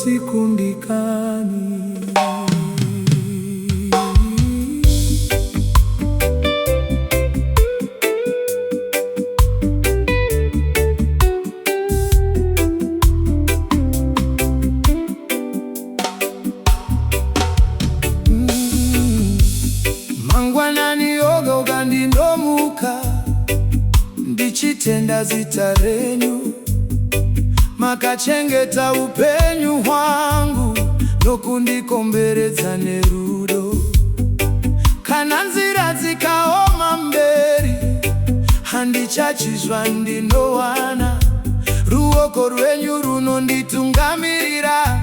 sikundikani. Mangwanani oga ugandindomuka ndichitenda zita renyu makachengeta upenyu hwangu nokundikomberedza nerudo. Kana nzira dzikaoma mberi handichachizva ndinowana ruoko rwenyu runonditungamirira.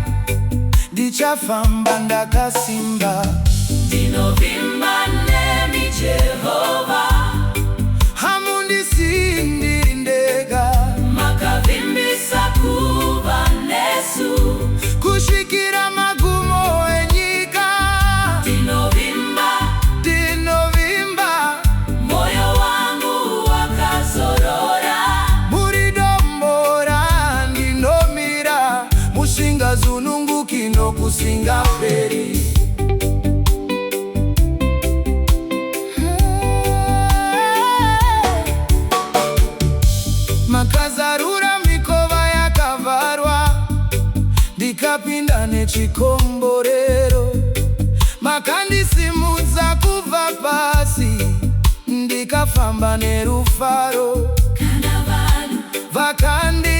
Ndichafamba ndakasimba ndinovimba nemi Jehova, hamundisindiri ndega makavimbisa kuva nesu kusvikira magumo enyika. Ndinovimba moyo wangu wakazorora, muri dombo randinomira musingazununguki nokusingaperi. Makazarura mikova yakavharwa ndikapinda nechikomborero. Makandisimudza kubva pasi ndikafamba nerufaro. kana vanhu Vakandi